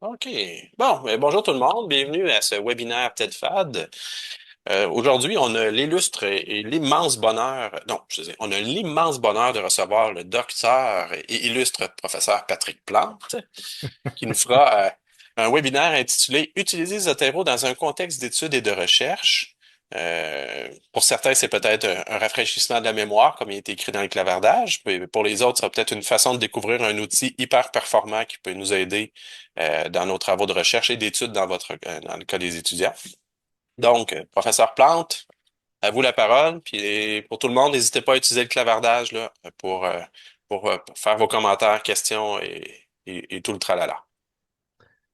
OK. Bon, bonjour tout le monde. Bienvenue à ce webinaire TEDFAD. Aujourd'hui, on a l'illustre et l'immense bonheur, non, je sais, on a l'immense bonheur de recevoir le docteur et illustre professeur Patrick Plante, qui nous fera un webinaire intitulé Utiliser Zotero dans un contexte d'études et de recherche. Pour certains, c'est peut-être un rafraîchissement de la mémoire, comme il est écrit dans le clavardage. Mais pour les autres, ce sera peut-être une façon de découvrir un outil hyper performant qui peut nous aider dans nos travaux de recherche et d'études dans le cas des étudiants. Donc, professeur Plante, à vous la parole. Puis pour tout le monde, n'hésitez pas à utiliser le clavardage là, pour faire vos commentaires, questions et tout le tralala.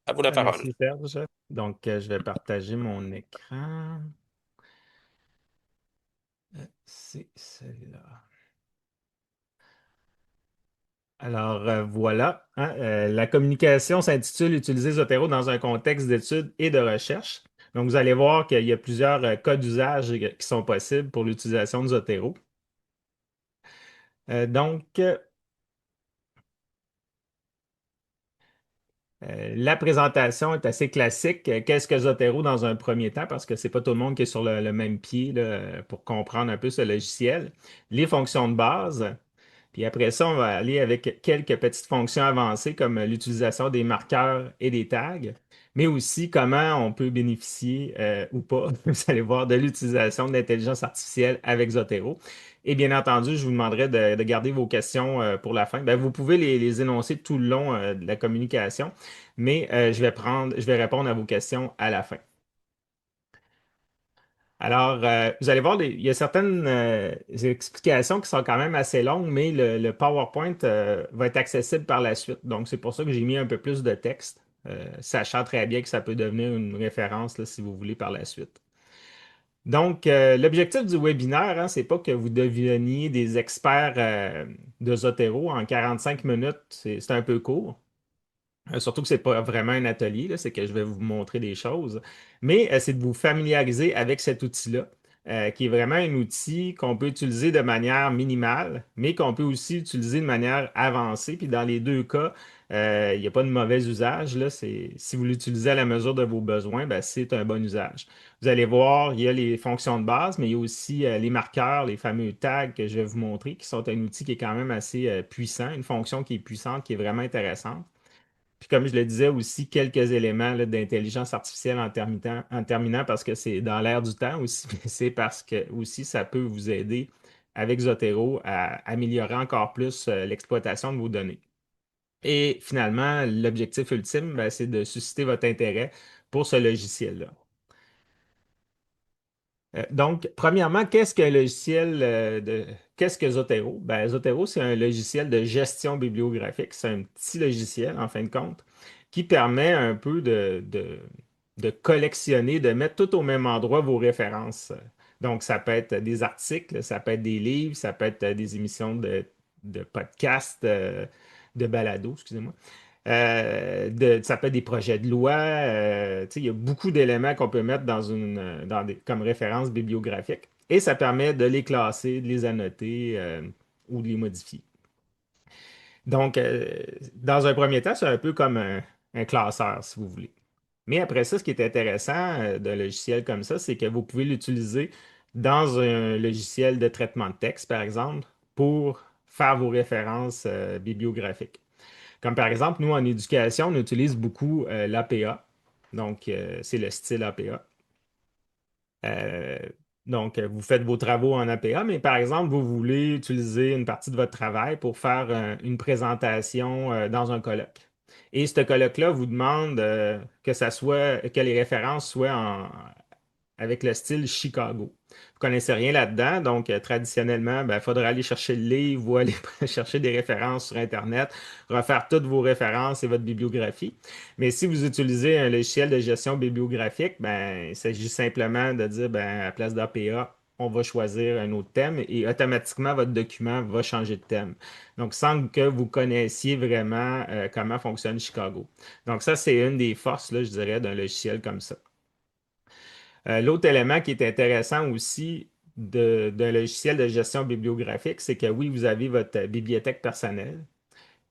À vous la parole. Merci Serge. Donc, je vais partager mon écran. C'est celui-là. Alors, voilà. La communication s'intitule Utiliser Zotero dans un contexte d'études et de recherche. Donc, vous allez voir qu'il y a plusieurs cas d'usage qui sont possibles pour l'utilisation de Zotero. Donc, la présentation est assez classique. Qu'est-ce que Zotero dans un premier temps? Parce que c'est pas tout le monde qui est sur le même pied là, pour comprendre un peu ce logiciel. Les fonctions de base. Puis après ça, on va aller avec quelques petites fonctions avancées comme l'utilisation des marqueurs et des tags, mais aussi comment on peut bénéficier ou pas, vous allez voir, de l'utilisation de l'intelligence artificielle avec Zotero. Et bien entendu, je vous demanderai de garder vos questions pour la fin. Ben, vous pouvez les énoncer tout le long de la communication, mais je vais répondre à vos questions à la fin. Alors, vous allez voir, il y a certaines explications qui sont quand même assez longues, mais le PowerPoint va être accessible par la suite. Donc, c'est pour ça que j'ai mis un peu plus de texte, sachant très bien que ça peut devenir une référence là, si vous voulez par la suite. Donc, l'objectif du webinaire, hein, c'est pas que vous deveniez des experts de Zotero en 45 minutes, c'est un peu court. Surtout que c'est pas vraiment un atelier, là, c'est que je vais vous montrer des choses, mais c'est de vous familiariser avec cet outil-là, qui est vraiment un outil qu'on peut utiliser de manière minimale, mais qu'on peut aussi utiliser de manière avancée. Puis dans les deux cas, il n'y a pas de mauvais usage, là. Si vous l'utilisez à la mesure de vos besoins, ben, c'est un bon usage. Vous allez voir, il y a les fonctions de base, mais il y a aussi les marqueurs, les fameux tags que je vais vous montrer, qui sont un outil qui est quand même assez puissant, une fonction qui est puissante, qui est vraiment intéressante. Puis comme je le disais aussi, quelques éléments là, d'intelligence artificielle en terminant parce que c'est dans l'air du temps aussi, mais c'est parce que aussi ça peut vous aider avec Zotero à améliorer encore plus l'exploitation de vos données. Et finalement, l'objectif ultime, ben, c'est de susciter votre intérêt pour ce logiciel-là. Donc, premièrement, qu'est-ce que Zotero? Ben, Zotero, c'est un logiciel de gestion bibliographique. C'est un petit logiciel, en fin de compte, qui permet un peu de collectionner, de mettre tout au même endroit vos références. Donc, ça peut être des articles, ça peut être des livres, ça peut être des émissions de podcasts, de balado, excusez-moi. Ça peut être des projets de loi. Tu sais, il y a beaucoup d'éléments qu'on peut mettre comme référence bibliographique. Et ça permet de les classer, de les annoter ou de les modifier. Donc, dans un premier temps, c'est un peu comme un classeur, si vous voulez. Mais après ça, ce qui est intéressant d'un logiciel comme ça, c'est que vous pouvez l'utiliser dans un logiciel de traitement de texte, par exemple, pour faire vos références bibliographiques. Comme par exemple, nous, en éducation, on utilise beaucoup l'APA. Donc, c'est le style APA. Euh, donc, vous faites vos travaux en APA, mais par exemple, vous voulez utiliser une partie de votre travail pour faire une présentation dans un colloque. Et ce colloque-là vous demande que les références soient avec le style Chicago. Vous connaissez rien là-dedans, donc traditionnellement, il faudra aller chercher le livre ou aller chercher des références sur Internet, refaire toutes vos références et votre bibliographie. Mais si vous utilisez un logiciel de gestion bibliographique, il s'agit simplement de dire, à la place d'APA, on va choisir un autre thème et automatiquement votre document va changer de thème. Donc, sans que vous connaissiez vraiment comment fonctionne Chicago. Donc, ça, c'est une des forces, là, je dirais, d'un logiciel comme ça. L'autre élément qui est intéressant aussi d'un logiciel de gestion bibliographique, c'est que oui, vous avez votre bibliothèque personnelle.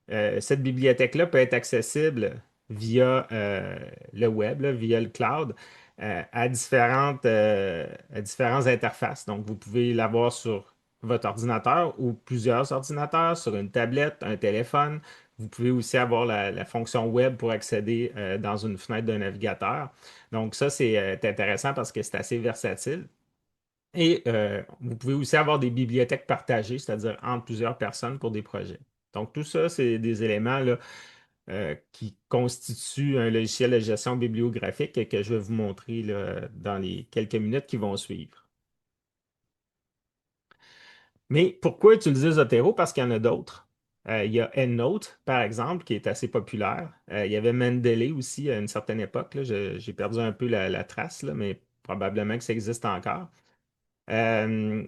Cette bibliothèque-là peut être accessible. via le web, là, via le cloud, à différentes interfaces. Donc, vous pouvez l'avoir sur votre ordinateur ou plusieurs ordinateurs, sur une tablette, un téléphone. Vous pouvez aussi avoir la fonction web pour accéder dans une fenêtre d'un navigateur. Donc, ça, c'est intéressant parce que c'est assez versatile. Et vous pouvez aussi avoir des bibliothèques partagées, c'est-à-dire entre plusieurs personnes pour des projets. Donc, tout ça, c'est des éléments là, qui constituent un logiciel de gestion bibliographique que je vais vous montrer là, dans les quelques minutes qui vont suivre. Mais pourquoi utiliser Zotero? Parce qu'il y en a d'autres. Il y a EndNote, par exemple, qui est assez populaire. Il y avait Mendeley aussi à une certaine époque. Là. J'ai perdu un peu la trace, là, mais probablement que ça existe encore. Euh,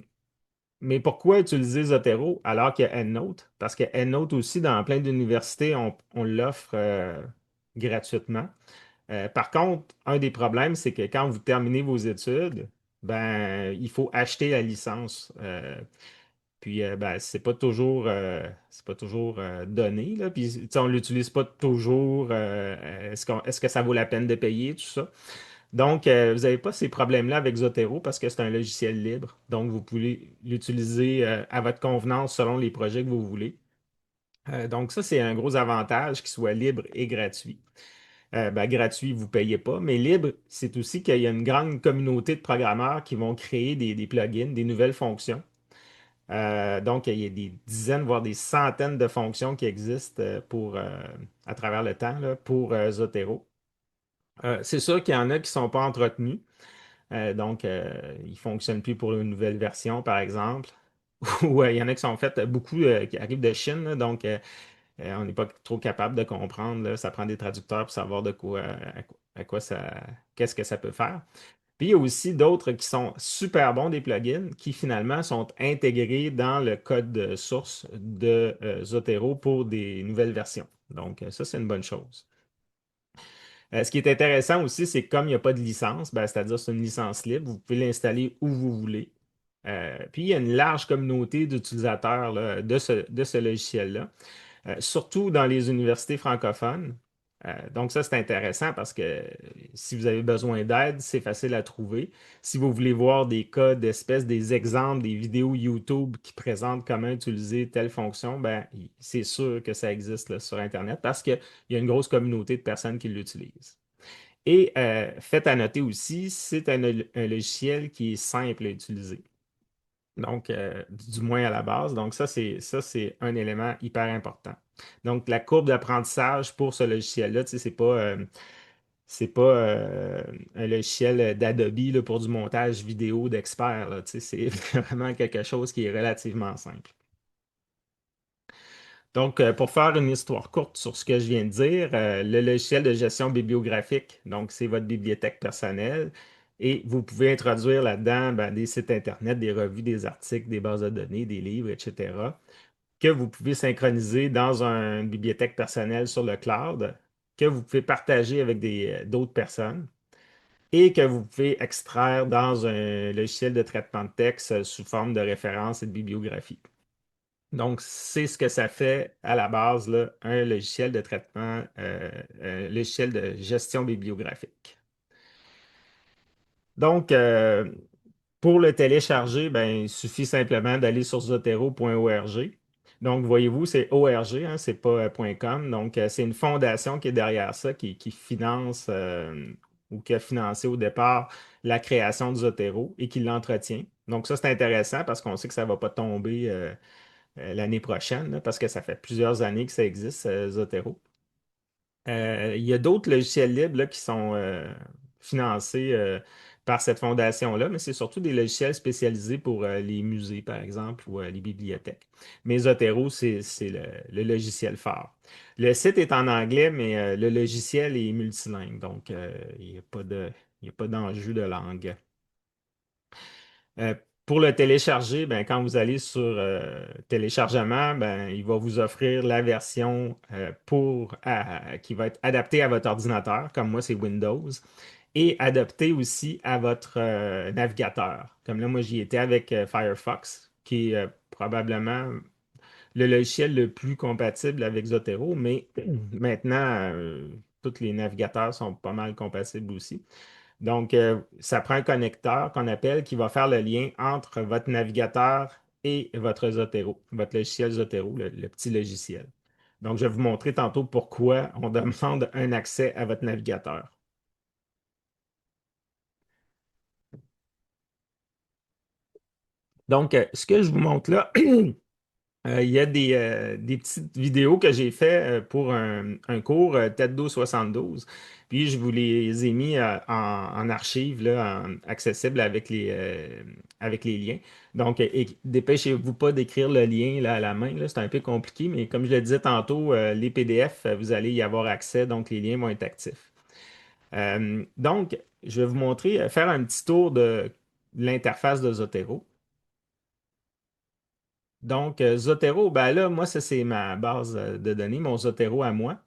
Mais pourquoi utiliser Zotero alors qu'il y a EndNote? Parce que EndNote aussi, dans plein d'universités, on l'offre gratuitement. Par contre, un des problèmes, c'est que quand vous terminez vos études, ben, il faut acheter la licence. Puis, ben, c'est pas toujours donné, là. Puis, tu sais, on l'utilise pas toujours. Est-ce que ça vaut la peine de payer, tout ça? Donc, vous n'avez pas ces problèmes-là avec Zotero parce que c'est un logiciel libre. Donc, vous pouvez l'utiliser à votre convenance selon les projets que vous voulez. Donc, ça, c'est un gros avantage qu'il soit libre et gratuit. Ben, gratuit, vous ne payez pas, mais libre, c'est aussi qu'il y a une grande communauté de programmeurs qui vont créer des plugins, des nouvelles fonctions. Donc, il y a des dizaines, voire des centaines de fonctions qui existent à travers le temps là, pour Zotero. C'est sûr qu'il y en a qui ne sont pas entretenus. Donc, ils ne fonctionnent plus pour une nouvelle version, par exemple. Ou il y en a qui sont faits beaucoup qui arrivent de Chine, là, donc on n'est pas trop capable de comprendre. Là. Ça prend des traducteurs pour savoir à quoi ça, qu'est-ce que ça peut faire. Puis il y a aussi d'autres qui sont super bons, des plugins, qui finalement sont intégrés dans le code source de Zotero pour des nouvelles versions. Donc, ça, c'est une bonne chose. Ce qui est intéressant aussi, c'est que comme il n'y a pas de licence, ben, c'est-à-dire c'est une licence libre, vous pouvez l'installer où vous voulez. Puis il y a une large communauté d'utilisateurs là, de ce logiciel-là, surtout dans les universités francophones. Donc ça, c'est intéressant parce que si vous avez besoin d'aide, c'est facile à trouver. Si vous voulez voir des cas d'espèces, des exemples, des vidéos YouTube qui présentent comment utiliser telle fonction, ben, c'est sûr que ça existe là, sur Internet parce qu'il y a une grosse communauté de personnes qui l'utilisent. Et faites à noter aussi, c'est un logiciel qui est simple à utiliser. Donc, du moins à la base. Donc, ça, c'est un élément hyper important. Donc, la courbe d'apprentissage pour ce logiciel-là, tu sais, c'est pas un logiciel d'Adobe là, pour du montage vidéo d'experts. Là, tu sais, c'est vraiment quelque chose qui est relativement simple. Donc, pour faire une histoire courte sur ce que je viens de dire, le logiciel de gestion bibliographique, donc c'est votre bibliothèque personnelle et vous pouvez introduire là-dedans ben, des sites Internet, des revues, des articles, des bases de données, des livres, etc., que vous pouvez synchroniser dans une bibliothèque personnelle sur le cloud, que vous pouvez partager avec d'autres personnes et que vous pouvez extraire dans un logiciel de traitement de texte sous forme de références et de bibliographie. Donc, c'est ce que ça fait à la base, là, un logiciel de traitement, un logiciel de gestion bibliographique. Donc, pour le télécharger, ben, il suffit simplement d'aller sur zotero.org. Donc, voyez-vous, c'est ORG, hein, c'est pas .com. Donc, c'est une fondation qui est derrière ça, qui finance ou qui a financé au départ la création de Zotero et qui l'entretient. Donc, ça, c'est intéressant parce qu'on sait que ça ne va pas tomber l'année prochaine, là, parce que ça fait plusieurs années que ça existe, Zotero. Il y a d'autres logiciels libres là, qui sont financés par cette fondation-là, mais c'est surtout des logiciels spécialisés pour les musées, par exemple, ou les bibliothèques. Mais Zotero, c'est le logiciel phare. Le site est en anglais, mais le logiciel est multilingue, donc il n'y a pas il y a pas d'enjeu de langue. Euh, pour le télécharger, ben, quand vous allez sur téléchargement, ben, il va vous offrir la version qui va être adaptée à votre ordinateur, comme moi c'est Windows, et adaptée aussi à votre navigateur. Comme là, moi j'y étais avec Firefox, qui est probablement le logiciel le plus compatible avec Zotero, mais maintenant, tous les navigateurs sont pas mal compatibles aussi. Donc, ça prend un connecteur qu'on appelle qui va faire le lien entre votre navigateur et votre Zotero, votre logiciel Zotero, le petit logiciel. Donc, je vais vous montrer tantôt pourquoi on demande un accès à votre navigateur. Donc, ce que je vous montre là, il y a des petites vidéos que j'ai fait pour un cours TEDDO 72. Puis je vous les ai mis en archive là, accessible avec les liens. Donc, dépêchez-vous pas d'écrire le lien là, à la main, là, c'est un peu compliqué, mais comme je le disais tantôt, les PDF, vous allez y avoir accès, donc les liens vont être actifs. Donc, je vais vous montrer, faire un petit tour de l'interface de Zotero. Donc, Zotero, ben là, moi, ça, c'est ma base de données, mon Zotero à moi.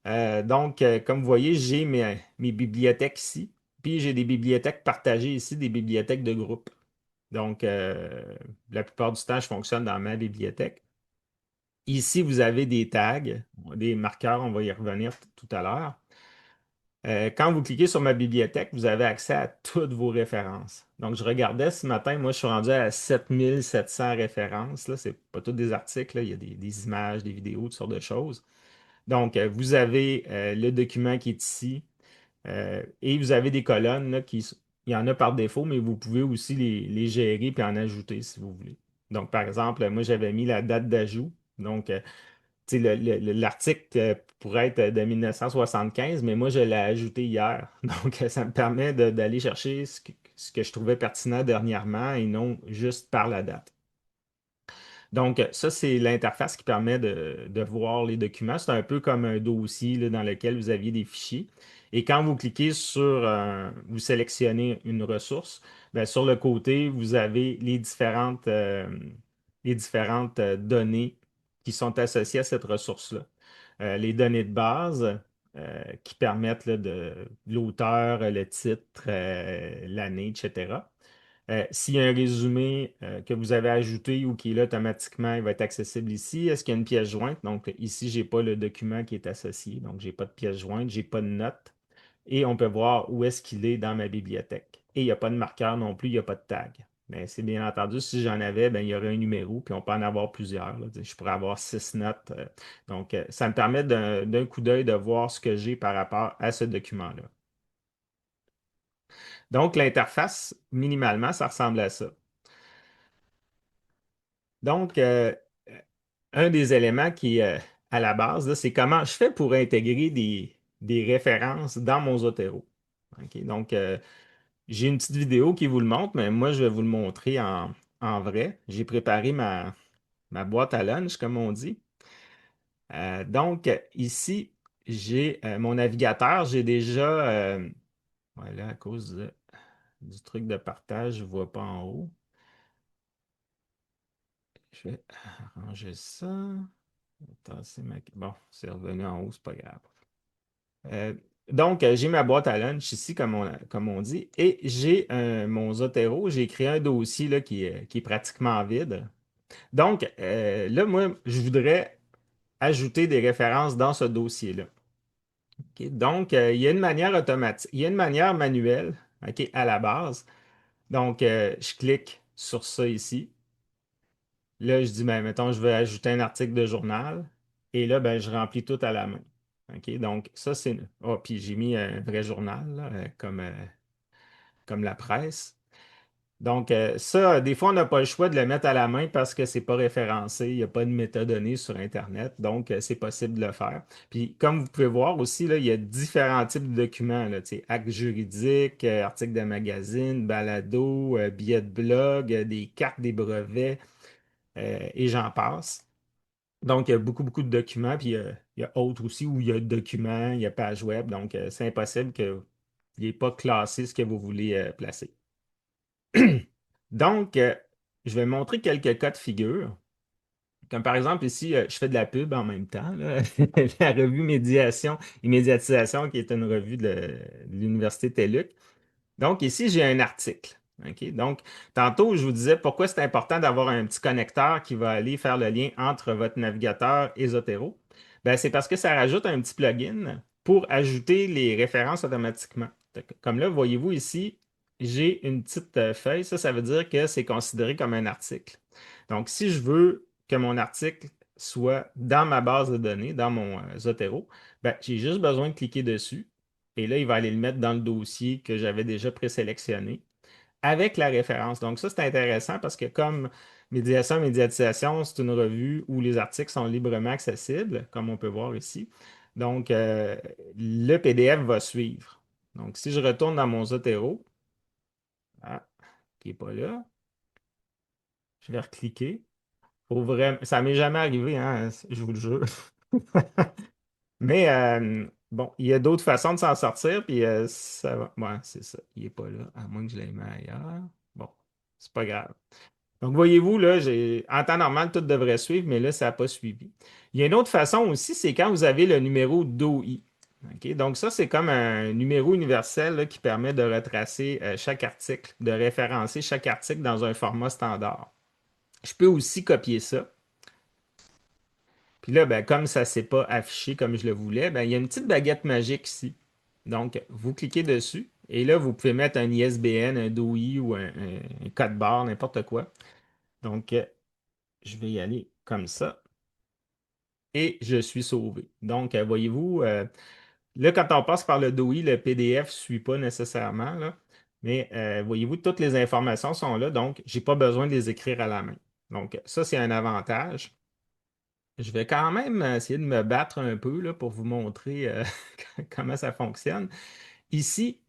Donc, comme vous voyez, j'ai mes bibliothèques ici, puis j'ai des bibliothèques partagées ici, des bibliothèques de groupe. Donc, la plupart du temps, je fonctionne dans ma bibliothèque. Ici, vous avez des tags, des marqueurs, on va y revenir tout à l'heure. Quand vous cliquez sur ma bibliothèque, vous avez accès à toutes vos références. Donc, je regardais ce matin, moi, je suis rendu à 7700 références. Là, c'est pas tous des articles, là. Il y a des images, des vidéos, toutes sortes de choses. Donc, vous avez le document qui est ici et vous avez des colonnes là, il y en a par défaut, mais vous pouvez aussi les gérer puis en ajouter si vous voulez. Donc, par exemple, moi, j'avais mis la date d'ajout. Donc, tu sais, l'article pourrait être de 1975, mais moi, je l'ai ajouté hier. Donc, ça me permet d'aller chercher ce que je trouvais pertinent dernièrement et non juste par la date. Donc, ça, c'est l'interface qui permet de voir les documents. C'est un peu comme un dossier là, dans lequel vous aviez des fichiers. Et quand vous cliquez sur, vous sélectionnez une ressource, bien, sur le côté, vous avez les différentes données qui sont associées à cette ressource-là. Les données de base qui permettent là, de l'auteur, le titre, l'année, etc. S'il y a un résumé que vous avez ajouté ou qui est là automatiquement, il va être accessible ici. Est-ce qu'il y a une pièce jointe? Donc ici, je n'ai pas le document qui est associé. Donc, je n'ai pas de pièce jointe, je n'ai pas de note. Et on peut voir où est-ce qu'il est dans ma bibliothèque. Et il n'y a pas de marqueur non plus, il n'y a pas de tag. Mais c'est bien entendu, si j'en avais, ben, il y aurait un numéro, puis on peut en avoir plusieurs, là. Je pourrais avoir 6 notes. Donc, ça me permet d'un coup d'œil de voir ce que j'ai par rapport à ce document-là. Donc, l'interface, minimalement, ça ressemble à ça. Donc, un des éléments qui est à la base, là, c'est comment je fais pour intégrer des références dans mon Zotero. OK? Donc, j'ai une petite vidéo qui vous le montre, mais moi, je vais vous le montrer en vrai. J'ai préparé ma boîte à lunch, comme on dit. Donc, ici, j'ai mon navigateur. J'ai déjà, voilà, à cause du truc de partage, je ne vois pas en haut. Je vais arranger ça. Bon, c'est revenu en haut, c'est pas grave. Euh, donc, j'ai ma boîte à lunch ici, comme on dit, et j'ai mon Zotero. J'ai créé un dossier là, qui est pratiquement vide. Donc, là, moi, je voudrais ajouter des références dans ce dossier-là. OK? Donc, il y a une manière automatique, il y a une manière manuelle, OK, à la base. Donc, je clique sur ça ici. Là, je dis, ben, mettons, je veux ajouter un article de journal. Et là, ben, je remplis tout à la main. OK? Donc, ça, c'est. Oh, puis j'ai mis un vrai journal, là, comme la presse. Donc, ça, des fois, on n'a pas le choix de le mettre à la main parce que c'est pas référencé. Il n'y a pas de métadonnées sur Internet. Donc, c'est possible de le faire. Puis, comme vous pouvez voir aussi, là, il y a différents types de documents, là, tu sais, actes juridiques, articles de magazine, balado, billets de blog, des cartes des brevets, et j'en passe. Donc, il y a beaucoup, beaucoup de documents, puis il y a autres aussi où il y a documents, il y a page web, donc c'est impossible qu'il n'ait pas classé ce que vous voulez placer. Donc, je vais montrer quelques cas de figure. Comme par exemple, ici, je fais de la pub en même temps, là. La revue Médiation et Médiatisation, qui est une revue de l'Université TELUC. Donc, ici, j'ai un article. OK? Donc, tantôt, je vous disais pourquoi c'est important d'avoir un petit connecteur qui va aller faire le lien entre votre navigateur et Zotero. Ben, c'est parce que ça rajoute un petit plugin pour ajouter les références automatiquement. Comme là, voyez-vous ici, j'ai une petite feuille. Ça veut dire que c'est considéré comme un article. Donc, si je veux que mon article soit dans ma base de données, dans mon Zotero, ben, j'ai juste besoin de cliquer dessus. Et là, il va aller le mettre dans le dossier que j'avais déjà présélectionné avec la référence. Donc, ça, c'est intéressant parce que comme médiatisation, c'est une revue où les articles sont librement accessibles, comme on peut voir ici. Donc, le PDF va suivre. Donc, si je retourne dans mon Zotero, ah, qui n'est pas là, je vais recliquer. Ça m'est jamais arrivé, hein, je vous le jure. Mais bon, il y a d'autres façons de s'en sortir, puis ça va. Ouais, c'est ça. Il n'est pas là, à moins que je l'aie mis ailleurs. Bon, c'est pas grave. Donc, voyez-vous, là, en temps normal, tout devrait suivre, mais là, ça n'a pas suivi. Il y a une autre façon aussi, c'est quand vous avez le numéro d'OI. OK? Donc, ça, c'est comme un numéro universel là, qui permet de retracer chaque article, de référencer chaque article dans un format standard. Je peux aussi copier ça. Puis là, ben, comme ça ne s'est pas affiché comme je le voulais, ben, il y a une petite baguette magique ici. Donc, vous cliquez dessus et là, vous pouvez mettre un ISBN, un DOI ou un code barre, n'importe quoi. Donc, je vais y aller comme ça et je suis sauvé. Donc, voyez-vous, là, quand on passe par le DOI, le PDF ne suit pas nécessairement, là, mais voyez-vous, toutes les informations sont là, donc je n'ai pas besoin de les écrire à la main. Donc, ça, c'est un avantage. Je vais quand même essayer de me battre un peu là, pour vous montrer comment ça fonctionne. Ici,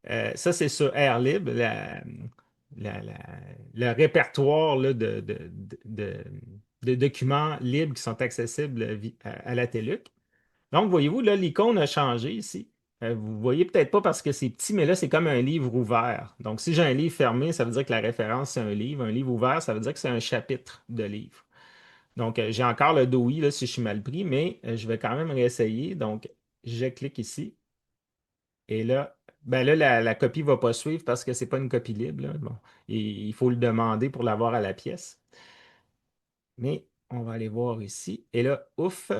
ça, c'est sur AirLib, la- la- le répertoire là, de documents libres qui sont accessibles à la TELUC. Donc, voyez-vous, là, l'icône a changé ici. Vous voyez peut-être pas parce que c'est petit, mais là, c'est comme un livre ouvert. Donc, si j'ai un livre fermé, ça veut dire que la référence, c'est un livre. Un livre ouvert, ça veut dire que c'est un chapitre de livre. Donc, j'ai encore le DOI là, si je suis mal pris, mais je vais quand même réessayer. Donc, je clique ici. Et là, ben là, la copie ne va pas suivre parce que ce n'est pas une copie libre, là. Bon, il faut le demander pour l'avoir à la pièce. Mais on va aller voir ici. Et là, ouf,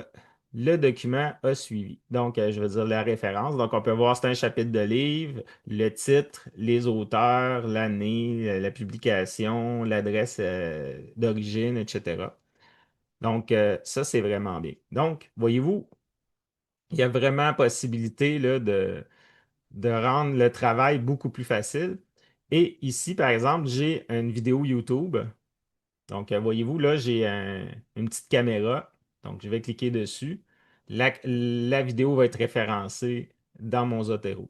le document a suivi. Donc, je veux dire la référence. Donc, on peut voir, c'est un chapitre de livre, le titre, les auteurs, l'année, la publication, l'adresse d'origine, etc. Donc, ça, c'est vraiment bien. Donc, voyez-vous, il y a vraiment possibilité là, de rendre le travail beaucoup plus facile. Et ici, par exemple, j'ai une vidéo YouTube. Donc, voyez-vous, là, j'ai une petite caméra. Donc, je vais cliquer dessus. La vidéo va être référencée dans mon Zotero.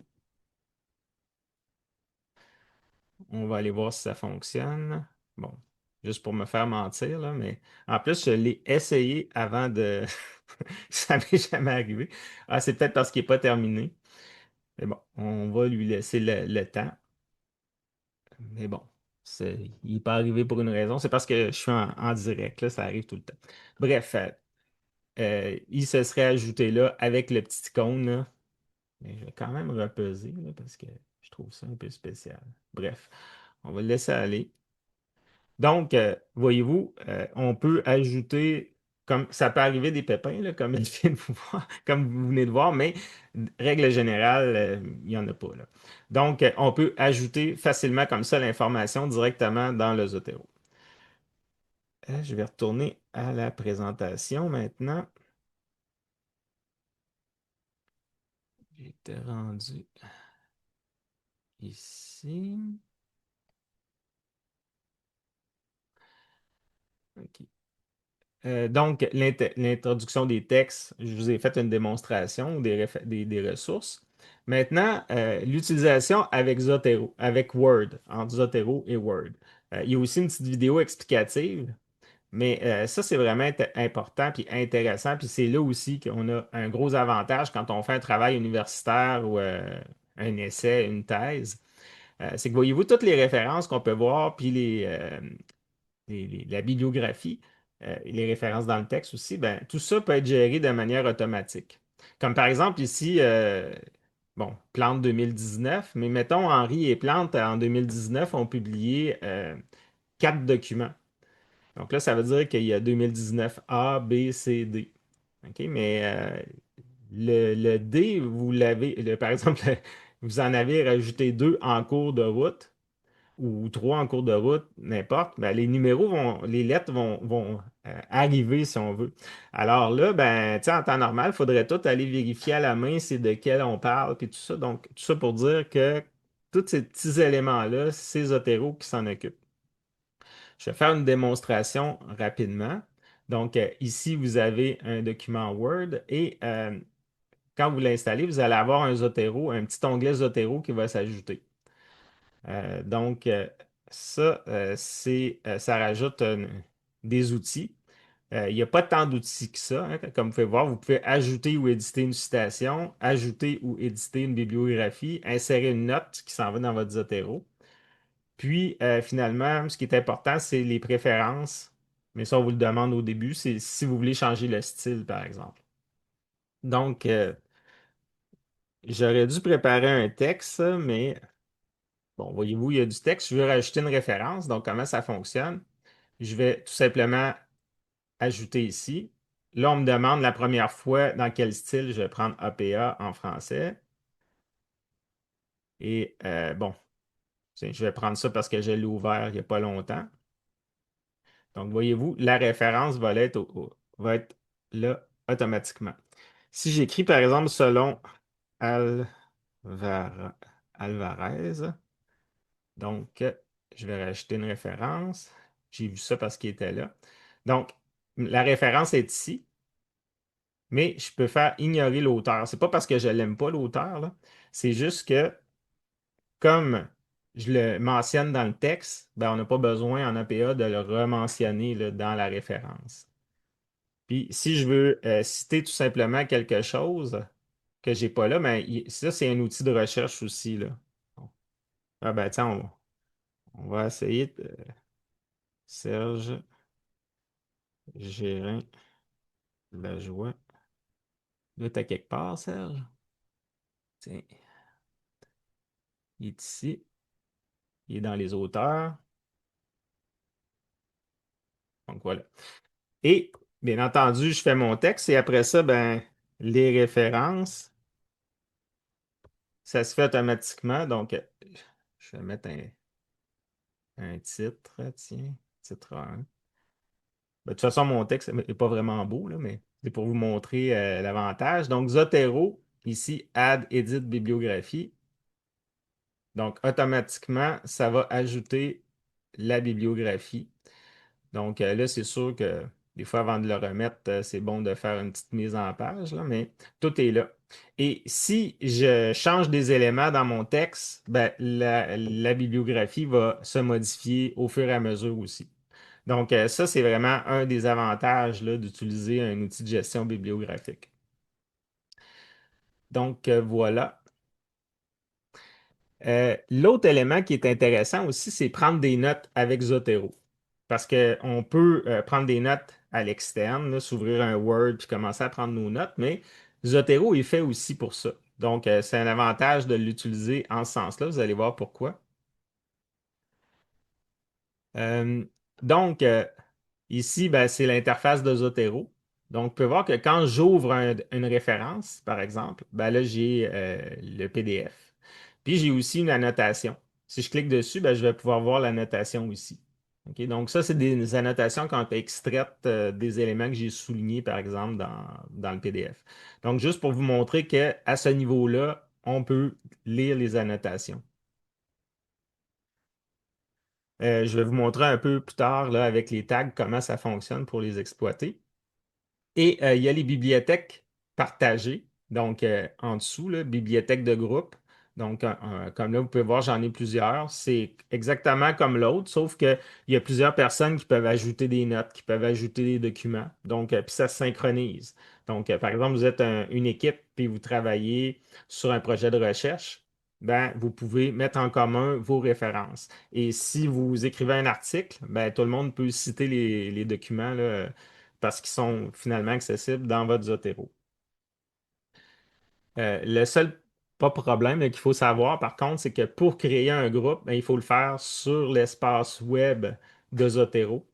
On va aller voir si ça fonctionne. Bon, juste pour me faire mentir, là, mais en plus, je l'ai essayé avant de. Ça m'est jamais arrivé. Ah, c'est peut-être parce qu'il n'est pas terminé. Mais bon, on va lui laisser le temps. Mais bon, il n'est pas arrivé pour une raison. C'est parce que je suis en direct, là, ça arrive tout le temps. Bref, il se serait ajouté là avec le petit icône, là. Mais je vais quand même repeser là, parce que je trouve ça un peu spécial. Bref, on va le laisser aller. Donc, voyez-vous, on peut ajouter, comme ça peut arriver des pépins, là, comme, comme vous venez de voir, mais règle générale, il n'y en a pas là. Donc, on peut ajouter facilement comme ça l'information directement dans le Zotero. Je vais retourner à la présentation maintenant. J'étais rendu ici. OK. Donc, l'introduction des textes, je vous ai fait une démonstration des ressources. Maintenant, l'utilisation avec Zotero, avec Word, entre Zotero et Word. Il y a aussi une petite vidéo explicative, mais ça, c'est vraiment important puis intéressant. Puis c'est là aussi qu'on a un gros avantage quand on fait un travail universitaire ou un essai, une thèse. C'est que voyez-vous toutes les références qu'on peut voir, puis la bibliographie, les références dans le texte aussi, ben, tout ça peut être géré de manière automatique. Comme par exemple ici, bon, Plante 2019, mais mettons Henri et Plante en 2019 ont publié 4 documents. Donc là, ça veut dire qu'il y a 2019 A, B, C, D. OK? Mais le D, par exemple, vous en avez rajouté deux en cours de route ou trois en cours de route, n'importe, ben, les lettres vont arriver si on veut. Alors là, ben, tu sais, en temps normal, il faudrait tout aller vérifier à la main c'est de quel on parle, puis tout ça. Donc, tout ça pour dire que tous ces petits éléments-là, c'est Zotero qui s'en occupe. Je vais faire une démonstration rapidement. Donc, ici, vous avez un document Word et quand vous l'installez, vous allez avoir un petit onglet Zotero qui va s'ajouter. Donc, ça rajoute des outils. Il n'y a pas tant d'outils que ça, hein. Comme vous pouvez voir, vous pouvez ajouter ou éditer une citation, ajouter ou éditer une bibliographie, insérer une note qui s'en va dans votre Zotero. Puis, finalement, ce qui est important, c'est les préférences. Mais ça, on vous le demande au début, c'est si vous voulez changer le style, par exemple. Donc, j'aurais dû préparer un texte, mais bon, voyez-vous, il y a du texte. Je veux rajouter une référence. Donc, comment ça fonctionne? Je vais tout simplement ajouter ici. Là, on me demande la première fois dans quel style je vais prendre APA en français. Et bon, je vais prendre ça parce que je l'ai ouvert il n'y a pas longtemps. Donc, voyez-vous, la référence va être là automatiquement. Si j'écris, par exemple, selon Alvar- Alvarez, donc, je vais rajouter une référence. J'ai vu ça parce qu'il était là. Donc, la référence est ici, mais je peux faire ignorer l'auteur. C'est pas parce que je l'aime pas, l'auteur, là. C'est juste que, comme je le mentionne dans le texte, ben, on n'a pas besoin en APA de le rementionner là, dans la référence. Puis, si je veux citer tout simplement quelque chose que j'ai pas là, ben, ça, c'est un outil de recherche aussi, là. Ah ben, tiens, on va essayer Serge Gérin Lajoie. Là, t'as quelque part, Serge? Tiens, il est ici. Il est dans les auteurs. Donc voilà. Et, bien entendu, je fais mon texte et après ça, ben, les références, ça se fait automatiquement. Donc, je vais mettre un titre, tiens, titre 1. Ben, de toute façon, mon texte n'est pas vraiment beau, là, mais c'est pour vous montrer l'avantage. Donc, Zotero, ici, Add, Edit, Bibliographie. Donc, automatiquement, ça va ajouter la bibliographie. Donc, là, c'est sûr que des fois, avant de le remettre, c'est bon de faire une petite mise en page, là, mais tout est là. Et si je change des éléments dans mon texte, ben, la bibliographie va se modifier au fur et à mesure aussi. Donc, ça, c'est vraiment un des avantages là, d'utiliser un outil de gestion bibliographique. Donc, voilà. L'autre élément qui est intéressant aussi, c'est prendre des notes avec Zotero. Parce qu'on peut prendre des notes à l'externe, là, s'ouvrir un Word puis commencer à prendre nos notes, mais Zotero est fait aussi pour ça. Donc, c'est un avantage de l'utiliser en ce sens-là. Vous allez voir pourquoi. Euh, donc, ici, ben, c'est l'interface de Zotero. Donc, vous pouvez voir que quand j'ouvre une référence, par exemple, ben là, j'ai le PDF. Puis, j'ai aussi une annotation. Si je clique dessus, ben, je vais pouvoir voir l'annotation ici. OK? Donc, ça, c'est des annotations qui ont été extraites des éléments que j'ai soulignés, par exemple, dans le PDF. Donc, juste pour vous montrer qu'à ce niveau-là, on peut lire les annotations. Je vais vous montrer un peu plus tard là, avec les tags comment ça fonctionne pour les exploiter. Et il y a les bibliothèques partagées, donc en dessous, là, bibliothèque de groupe. Donc, comme là, vous pouvez voir, j'en ai plusieurs. C'est exactement comme l'autre, sauf qu'il y a plusieurs personnes qui peuvent ajouter des notes, qui peuvent ajouter des documents. Donc, puis ça se synchronise. Donc, par exemple, vous êtes une équipe, puis vous travaillez sur un projet de recherche. Ben, vous pouvez mettre en commun vos références. Et si vous écrivez un article, ben, tout le monde peut citer les documents là, parce qu'ils sont finalement accessibles dans votre Zotero. Le seul pas problème qu'il faut savoir, par contre, c'est que pour créer un groupe, ben, il faut le faire sur l'espace web de Zotero.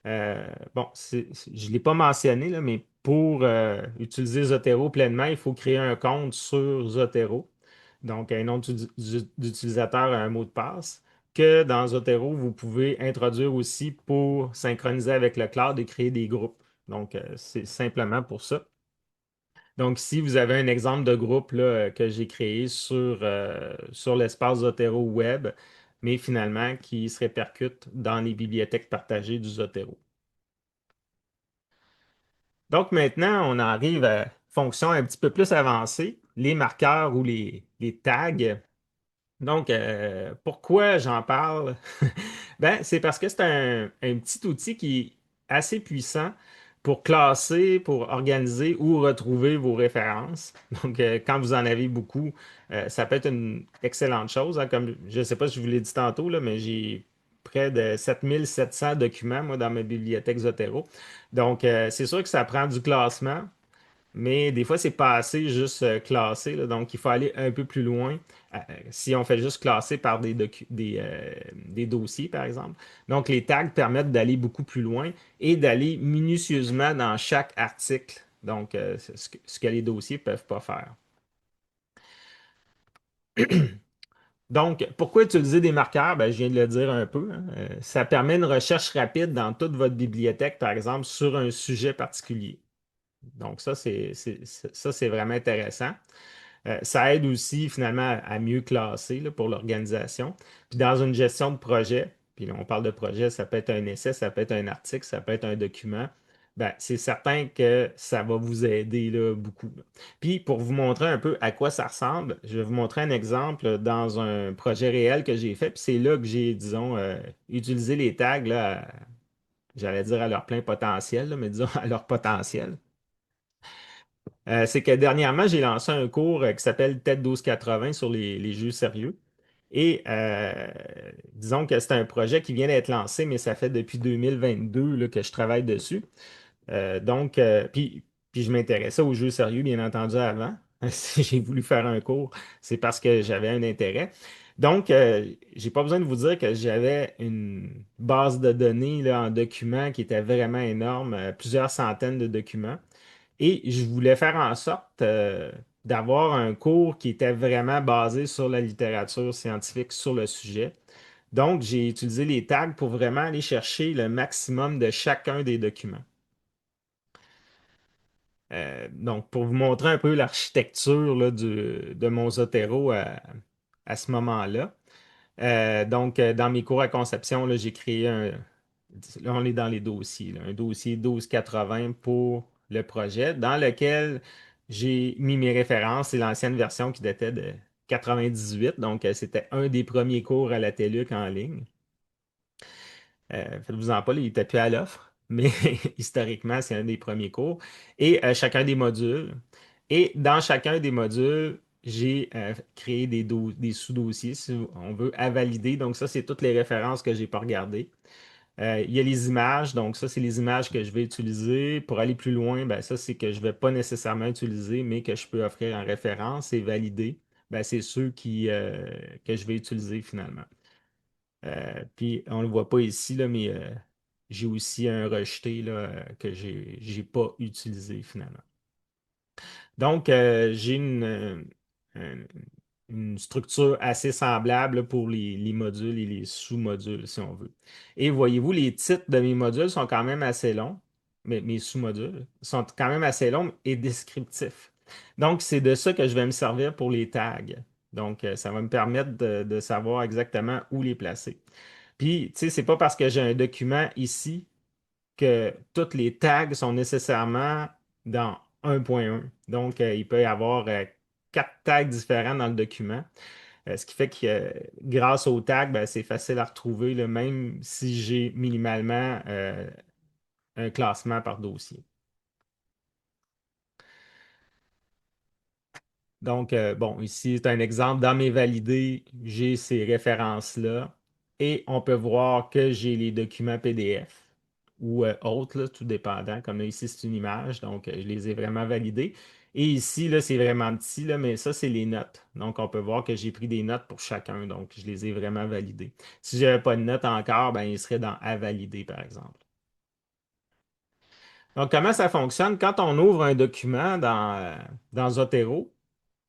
Bon, je ne l'ai pas mentionné, là, mais pour utiliser Zotero pleinement, il faut créer un compte sur Zotero. Donc, un nom d'utilisateur, un mot de passe, que dans Zotero, vous pouvez introduire aussi pour synchroniser avec le cloud et créer des groupes. Donc, c'est simplement pour ça. Donc, si vous avez un exemple de groupe là, que j'ai créé sur l'espace Zotero web, mais finalement qui se répercute dans les bibliothèques partagées du Zotero. Donc maintenant, on arrive à fonction un petit peu plus avancée, les marqueurs ou les tags. Donc, pourquoi j'en parle? Ben, c'est parce que c'est un petit outil qui est assez puissant pour classer, pour organiser ou retrouver vos références. Donc, quand vous en avez beaucoup, ça peut être une excellente chose, hein. Comme je ne sais pas si je vous l'ai dit tantôt, là, mais j'ai près de 7700 documents, moi, dans ma bibliothèque Zotero. Donc, c'est sûr que ça prend du classement. Mais des fois, c'est pas assez juste classer, là. Donc, il faut aller un peu plus loin. Si on fait juste classer par des dossiers, par exemple. Donc, les tags permettent d'aller beaucoup plus loin et d'aller minutieusement dans chaque article. Donc, c'est ce que les dossiers peuvent pas faire. Donc, pourquoi utiliser des marqueurs? Ben, je viens de le dire un peu, hein. Ça permet une recherche rapide dans toute votre bibliothèque, par exemple, sur un sujet particulier. Donc, ça, c'est vraiment intéressant. Ça aide aussi finalement à mieux classer là, pour l'organisation. Puis dans une gestion de projet, puis là, on parle de projet, ça peut être un essai, ça peut être un article, ça peut être un document. Ben, c'est certain que ça va vous aider là, beaucoup, là. Puis pour vous montrer un peu à quoi ça ressemble, je vais vous montrer un exemple dans un projet réel que j'ai fait. Puis c'est là que j'ai, disons, utilisé les tags, là, j'allais dire à leur plein potentiel, là, mais disons à leur potentiel. C'est que dernièrement, j'ai lancé un cours qui s'appelle TED 1280 sur les jeux sérieux. Et disons que c'est un projet qui vient d'être lancé, mais ça fait depuis 2022 là, que je travaille dessus. Donc, puis je m'intéressais aux jeux sérieux, bien entendu, avant. Si j'ai voulu faire un cours, c'est parce que j'avais un intérêt. Donc, j'ai pas besoin de vous dire que j'avais une base de données là, en documents qui était vraiment énorme, plusieurs centaines de documents. Et je voulais faire en sorte d'avoir un cours qui était vraiment basé sur la littérature scientifique sur le sujet. Donc, j'ai utilisé les tags pour vraiment aller chercher le maximum de chacun des documents. Donc, pour vous montrer un peu l'architecture là, de mon Zotero à ce moment-là. Donc, dans mes cours à conception, là, j'ai créé un. Là, on est dans les dossiers, là, un dossier 1280 pour le projet, dans lequel j'ai mis mes références. C'est l'ancienne version qui datait de 98. Donc, c'était un des premiers cours à la TELUC en ligne. Faites-vous-en pas, là, il n'était plus à l'offre, mais historiquement, c'est un des premiers cours. Et chacun des modules. Et dans chacun des modules, j'ai créé des sous-dossiers, si on veut, à valider. Donc, ça, c'est toutes les références que je n'ai pas regardées. Il y a les images, donc ça, c'est les images que je vais utiliser. Pour aller plus loin, ben, ça, c'est que je ne vais pas nécessairement utiliser, mais que je peux offrir en référence et valider. Ben, c'est ceux que je vais utiliser finalement. Puis on ne le voit pas ici, là, mais j'ai aussi un rejeté là, que j'ai pas utilisé finalement. Donc, j'ai une structure assez semblable pour les modules et les sous-modules, si on veut. Et voyez-vous, les titres de mes modules sont quand même assez longs, mais mes sous-modules sont quand même assez longs et descriptifs. Donc, c'est de ça que je vais me servir pour les tags. Donc, ça va me permettre de savoir exactement où les placer. Puis, tu sais, c'est pas parce que j'ai un document ici que tous les tags sont nécessairement dans 1.1. Donc, il peut y avoir quatre tags différents dans le document. Ce qui fait que grâce aux tags, ben, c'est facile à retrouver, là, même si j'ai minimalement un classement par dossier. Donc, bon, ici, c'est un exemple. Dans mes validés, j'ai ces références-là et on peut voir que j'ai les documents PDF ou autres, là, tout dépendant. Comme là, ici, c'est une image, donc je les ai vraiment validés. Et ici, là, c'est vraiment petit, là, mais ça, c'est les notes. Donc, on peut voir que j'ai pris des notes pour chacun, donc je les ai vraiment validées. Si je n'avais pas de notes encore, ben, ils seraient dans à valider, par exemple. Donc, comment ça fonctionne? Quand on ouvre un document dans Zotero,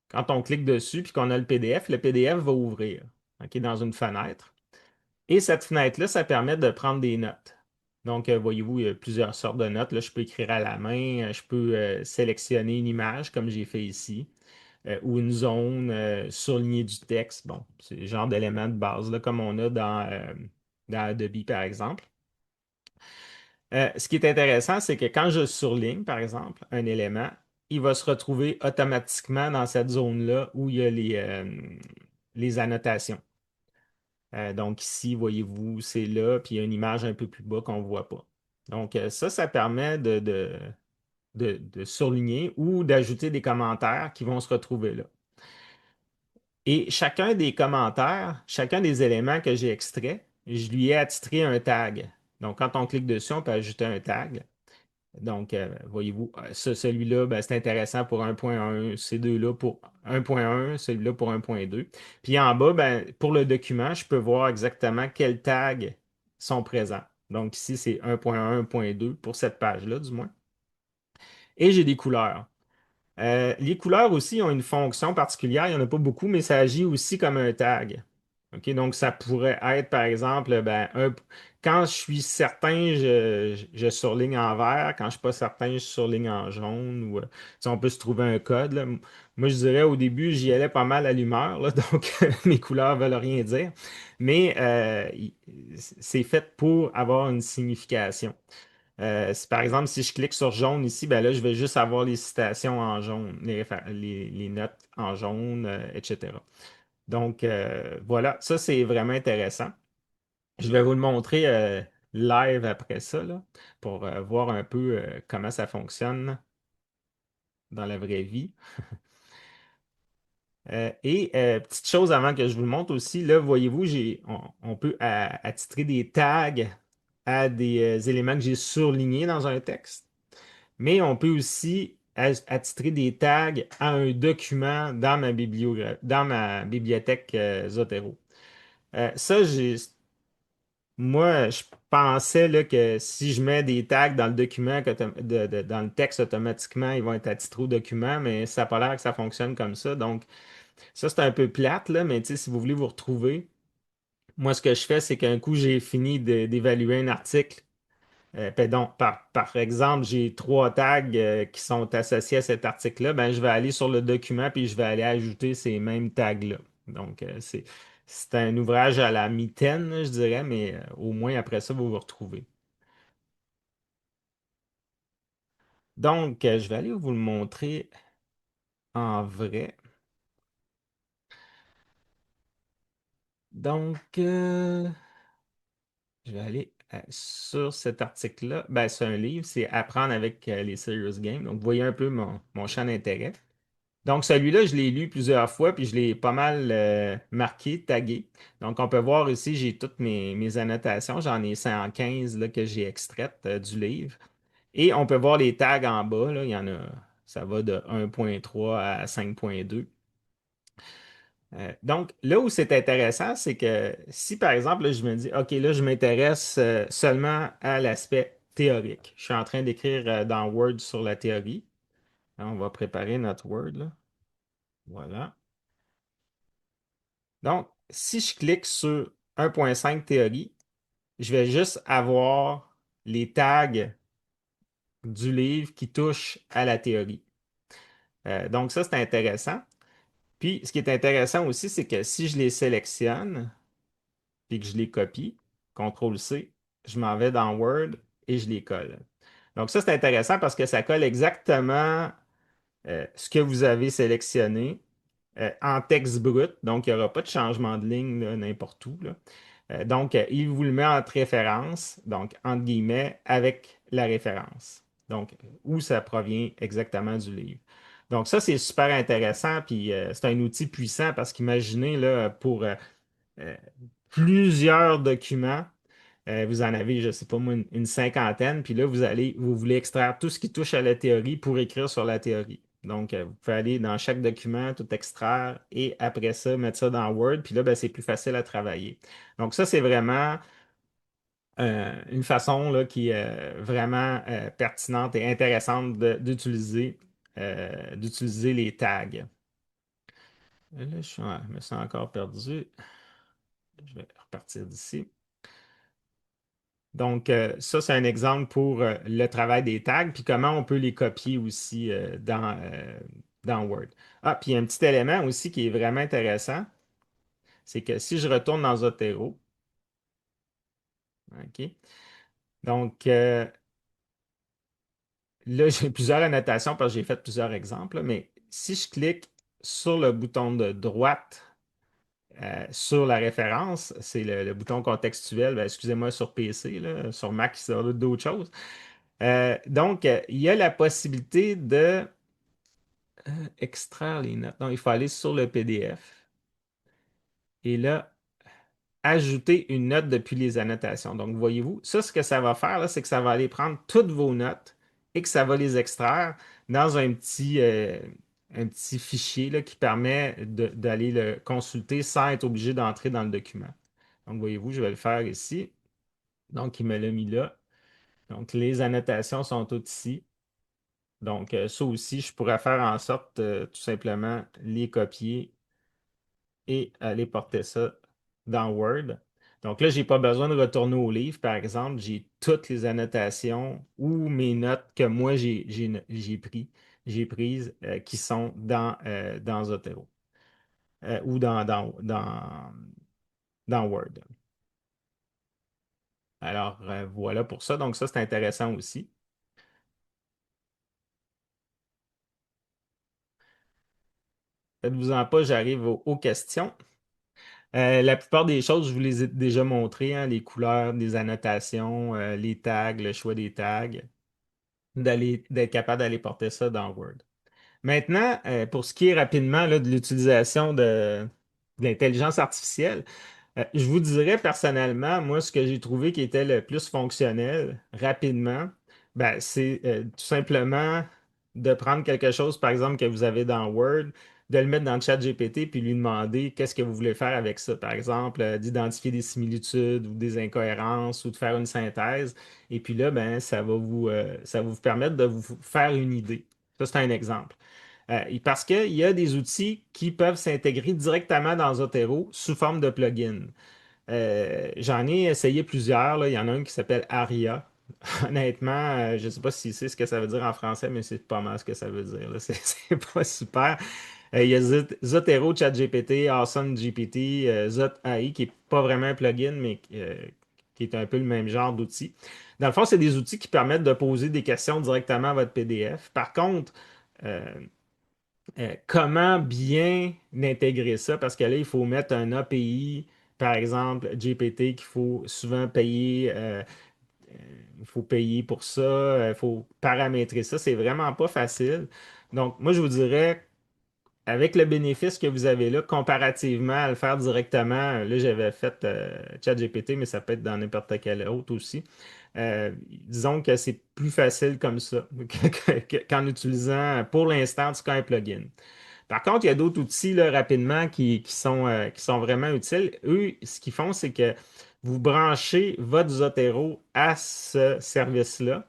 quand on clique dessus puis qu'on a le PDF va ouvrir, OK, dans une fenêtre. Et cette fenêtre-là, ça permet de prendre des notes. Donc, voyez-vous, il y a plusieurs sortes de notes. Là, je peux écrire à la main, je peux sélectionner une image comme j'ai fait ici, ou une zone, surligner du texte. Bon, c'est le genre d'éléments de base, là, comme on a dans Adobe, par exemple. Ce qui est intéressant, c'est que quand je surligne, par exemple, un élément, il va se retrouver automatiquement dans cette zone-là où il y a les annotations. Donc ici, voyez-vous, c'est là, puis il y a une image un peu plus bas qu'on ne voit pas. Donc ça permet de surligner ou d'ajouter des commentaires qui vont se retrouver là. Et chacun des commentaires, chacun des éléments que j'ai extraits, je lui ai attitré un tag. Donc quand on clique dessus, on peut ajouter un tag. Donc, voyez-vous, celui-là, ben, c'est intéressant pour 1.1, ces deux-là pour 1.1, celui-là pour 1.2. Puis en bas, ben, pour le document, je peux voir exactement quels tags sont présents. Donc ici, c'est 1.1, 1.2 pour cette page-là, du moins. Et j'ai des couleurs. Les couleurs aussi ont une fonction particulière. Il n'y en a pas beaucoup, mais ça agit aussi comme un tag. OK, donc, ça pourrait être, par exemple, ben, quand je suis certain, je surligne en vert. Quand je ne suis pas certain, je surligne en jaune. Ou, on peut se trouver un code, là. Moi, je dirais au début, j'y allais pas mal à l'humeur, là, donc mes couleurs ne veulent rien dire. Mais c'est fait pour avoir une signification. Par exemple, si je clique sur jaune ici, ben là, je vais juste avoir les citations en jaune, les notes en jaune, etc. Donc, voilà, ça, c'est vraiment intéressant. Je vais vous le montrer live après ça, là, pour voir un peu comment ça fonctionne dans la vraie vie. Petite chose avant que je vous le montre aussi, là, voyez-vous, on peut attitrer des tags à des éléments que j'ai surlignés dans un texte. Mais on peut aussi attitrer des tags à un document dans ma bibliothèque Zotero. Ça, moi, je pensais là, que si je mets des tags dans le document, dans le texte automatiquement, ils vont être attitrés au document, mais ça n'a pas l'air que ça fonctionne comme ça. Donc, ça, c'est un peu plate, là, mais tu sais, si vous voulez vous retrouver, moi, ce que je fais, c'est qu'un coup, j'ai fini d'évaluer un article. Pardon, par exemple, j'ai trois tags qui sont associés à cet article-là. Ben, je vais aller sur le document puis je vais aller ajouter ces mêmes tags-là. Donc, c'est un ouvrage à la mitaine, là, je dirais, mais au moins après ça, vous vous retrouvez. Donc, je vais aller vous le montrer en vrai. Donc, je vais aller sur cet article-là. Ben, c'est un livre, c'est Apprendre avec les Serious Games. Donc, vous voyez un peu mon champ d'intérêt. Donc, celui-là, je l'ai lu plusieurs fois, puis je l'ai pas mal marqué, tagué. Donc, on peut voir ici, j'ai toutes mes annotations. J'en ai 115 là, que j'ai extraites du livre. Et on peut voir les tags en bas. Là, il y en a, ça va de 1.3 à 5.2. Donc, là où c'est intéressant, c'est que si, par exemple, là, je me dis, OK, là, je m'intéresse seulement à l'aspect théorique. Je suis en train d'écrire dans Word sur la théorie. On va préparer notre Word, là. Voilà. Donc, si je clique sur 1.5 théorie, je vais juste avoir les tags du livre qui touchent à la théorie. Donc, ça, c'est intéressant. Puis, ce qui est intéressant aussi, c'est que si je les sélectionne, puis que je les copie, CTRL-C, je m'en vais dans Word et je les colle. Donc, ça, c'est intéressant parce que ça colle exactement ce que vous avez sélectionné en texte brut. Donc, il n'y aura pas de changement de ligne n'importe où, là. Donc, il vous le met en référence, donc entre guillemets, avec la référence. Donc, où ça provient exactement du livre. Donc, ça, c'est super intéressant, puis c'est un outil puissant parce qu'imaginez, là, pour euh, plusieurs documents, vous en avez, je ne sais pas moi, une cinquantaine, puis là, vous voulez extraire tout ce qui touche à la théorie pour écrire sur la théorie. Donc, vous pouvez aller dans chaque document, tout extraire, et après ça, mettre ça dans Word, puis là, ben, c'est plus facile à travailler. Donc, ça, c'est vraiment une façon là, qui est vraiment pertinente et intéressante d'utiliser les tags. Là, je me sens encore perdu. Je vais repartir d'ici. Donc, ça, c'est un exemple pour le travail des tags, puis comment on peut les copier aussi dans Word. Ah, puis il y a un petit élément aussi qui est vraiment intéressant, c'est que si je retourne dans Zotero, OK, donc là, j'ai plusieurs annotations parce que j'ai fait plusieurs exemples, là, mais si je clique sur le bouton de droite sur la référence, c'est le bouton contextuel, ben, excusez-moi sur PC, là, sur Mac, ça doit être d'autres choses. Donc, il y a la possibilité de extraire les notes. Donc, il faut aller sur le PDF et là, ajouter une note depuis les annotations. Donc, voyez-vous, ça, ce que ça va faire, là, c'est que ça va aller prendre toutes vos notes et que ça va les extraire dans un petit fichier là, qui permet d'aller le consulter sans être obligé d'entrer dans le document. Donc, voyez-vous, je vais le faire ici. Donc, il me l'a mis là. Donc, les annotations sont toutes ici. Donc, ça aussi, je pourrais faire en sorte tout simplement les copier et aller porter ça dans Word. Donc là, je n'ai pas besoin de retourner au livre, par exemple. J'ai toutes les annotations ou mes notes que moi j'ai prises qui sont dans Zotero ou dans Word. Alors, voilà pour ça. Donc, ça, c'est intéressant aussi. Faites-vous-en pas, j'arrive aux questions. La plupart des choses, je vous les ai déjà montrées, hein, les couleurs, des annotations, les tags, le choix des tags, d'être capable d'aller porter ça dans Word. Maintenant, pour ce qui est rapidement là, de l'utilisation de l'intelligence artificielle, je vous dirais personnellement, moi, ce que j'ai trouvé qui était le plus fonctionnel rapidement, ben, c'est tout simplement de prendre quelque chose, par exemple, que vous avez dans Word, de le mettre dans le chat GPT puis lui demander qu'est-ce que vous voulez faire avec ça. Par exemple, d'identifier des similitudes ou des incohérences ou de faire une synthèse. Et puis là, ben, ça va vous permettre de vous faire une idée. Ça, c'est un exemple. Et parce qu'il y a des outils qui peuvent s'intégrer directement dans Zotero sous forme de plugin. J'en ai essayé plusieurs, là. Il y en a un qui s'appelle Aria. Honnêtement, je ne sais pas si c'est ce que ça veut dire en français, mais c'est pas mal ce que ça veut dire, là. C'est pas super. Il y a Zotero, ChatGPT, Awesome GPT, Zot AI, qui n'est pas vraiment un plugin, mais qui est un peu le même genre d'outil. Dans le fond, c'est des outils qui permettent de poser des questions directement à votre PDF. Par contre, euh, comment bien intégrer ça? Parce que là, il faut mettre un API, par exemple, GPT, qu'il faut souvent payer. Il faut payer pour ça, il faut paramétrer ça. C'est vraiment pas facile. Donc, moi, je vous dirais, avec le bénéfice que vous avez là, comparativement à le faire directement, là, j'avais fait ChatGPT, mais ça peut être dans n'importe quel autre aussi. Disons que c'est plus facile comme ça qu'en utilisant, pour l'instant, en tout cas, un plugin. Par contre, il y a d'autres outils là, rapidement qui sont vraiment utiles. Eux, ce qu'ils font, c'est que vous branchez votre Zotero à ce service-là.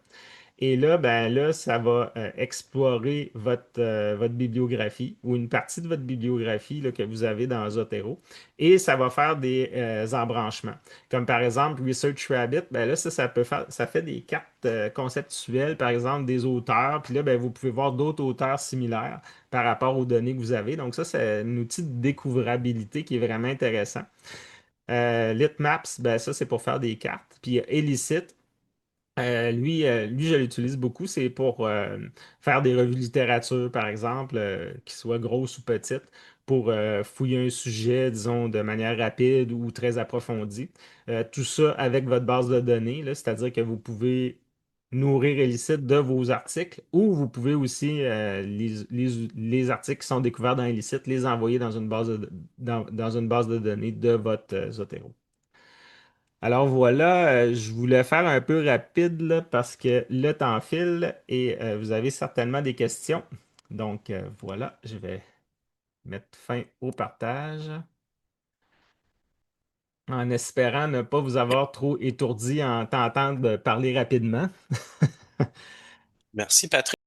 Et là, ben là, ça va explorer votre bibliographie ou une partie de votre bibliographie là, que vous avez dans Zotero. Et ça va faire des embranchements. Comme par exemple Research Rabbit, ben là, ça fait des cartes conceptuelles, par exemple, des auteurs. Puis là, ben, vous pouvez voir d'autres auteurs similaires par rapport aux données que vous avez. Donc, ça, c'est un outil de découvrabilité qui est vraiment intéressant. Litmaps, ben, ça, c'est pour faire des cartes. Puis Elicit, lui, je l'utilise beaucoup. C'est pour faire des revues de littérature, par exemple, qui soient grosses ou petites, pour fouiller un sujet, disons, de manière rapide ou très approfondie. Tout ça avec votre base de données, là, c'est-à-dire que vous pouvez nourrir Elicit de vos articles ou vous pouvez aussi, les articles qui sont découverts dans Elicit, les envoyer dans une base de données de votre Zotero. Alors voilà, je voulais faire un peu rapide là, parce que le temps file et vous avez certainement des questions. Donc voilà, je vais mettre fin au partage. en espérant ne pas vous avoir trop étourdi en tentant de parler rapidement. Merci, Patrick.